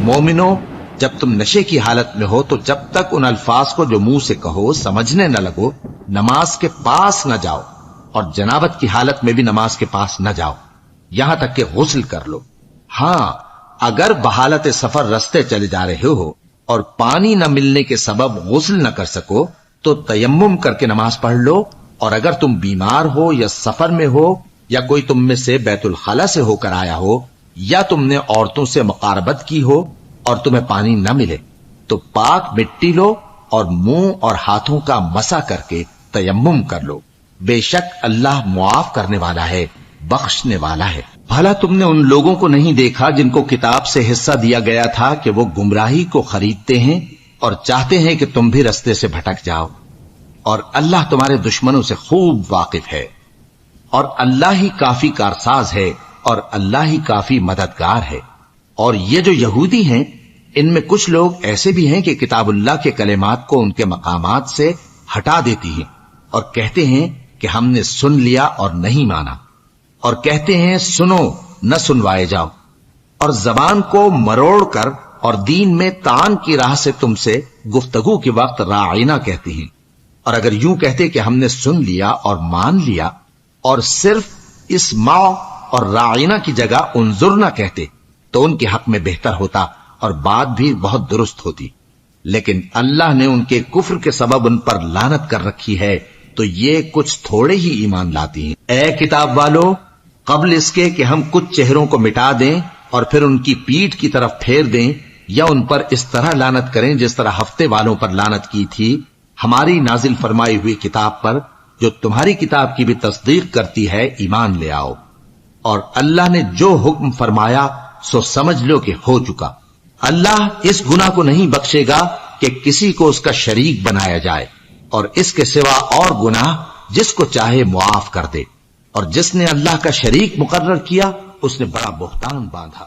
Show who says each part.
Speaker 1: مومنو، جب تم نشے کی حالت میں ہو تو جب تک ان الفاظ کو جو منہ سے کہو سمجھنے نہ لگو نماز کے پاس نہ جاؤ، اور جنابت کی حالت میں بھی نماز کے پاس نہ جاؤ یہاں تک کہ غسل کر لو۔ ہاں، اگر بحالت سفر رستے چلے جا رہے ہو اور پانی نہ ملنے کے سبب غسل نہ کر سکو تو تیمم کر کے نماز پڑھ لو، اور اگر تم بیمار ہو یا سفر میں ہو یا کوئی تم میں سے بیت الخلا سے ہو کر آیا ہو یا تم نے عورتوں سے مقاربت کی ہو اور تمہیں پانی نہ ملے تو پاک مٹی لو اور منہ اور ہاتھوں کا مسح کر کے تیمم کر لو، بے شک اللہ معاف کرنے والا ہے، بخشنے والا ہے۔ بھلا تم نے ان لوگوں کو نہیں دیکھا جن کو کتاب سے حصہ دیا گیا تھا کہ وہ گمراہی کو خریدتے ہیں اور چاہتے ہیں کہ تم بھی رستے سے بھٹک جاؤ، اور اللہ تمہارے دشمنوں سے خوب واقف ہے، اور اللہ ہی کافی کارساز ہے، اور اللہ ہی کافی مددگار ہے۔ اور یہ جو یہودی ہیں ان میں کچھ لوگ ایسے بھی ہیں کہ کتاب اللہ کے کلمات کو ان کے مقامات سے ہٹا دیتی ہیں اور کہتے ہیں کہ ہم نے سن لیا اور نہیں مانا، اور کہتے ہیں سنو نہ سنوائے جاؤ، اور زبان کو مروڑ کر اور دین میں طعن کی راہ سے تم سے گفتگو کے وقت راعینا کہتی ہیں، اور اگر یوں کہتے کہ ہم نے سن لیا اور مان لیا اور صرف اسمع اور راعینا کی جگہ انظرنا کہتے تو ان کے حق میں بہتر ہوتا اور بات بھی بہت درست ہوتی، لیکن اللہ نے ان کے کفر کے سبب ان پر لعنت کر رکھی ہے تو یہ کچھ تھوڑے ہی ایمان لاتی ہیں۔ اے کتاب والو، قبل اس کے کہ ہم کچھ چہروں کو مٹا دیں اور پھر ان کی پیٹھ کی طرف پھیر دیں یا ان پر اس طرح لعنت کریں جس طرح ہفتے والوں پر لعنت کی تھی، ہماری نازل فرمائی ہوئی کتاب پر جو تمہاری کتاب کی بھی تصدیق کرتی ہے ایمان لے آؤ، اور اللہ نے جو حکم فرمایا سو سمجھ لو کہ ہو چکا۔ اللہ اس گناہ کو نہیں بخشے گا کہ کسی کو اس کا شریک بنایا جائے، اور اس کے سوا اور گناہ جس کو چاہے معاف کر دے، اور جس نے اللہ کا شریک مقرر کیا اس نے بڑا بہتان باندھا۔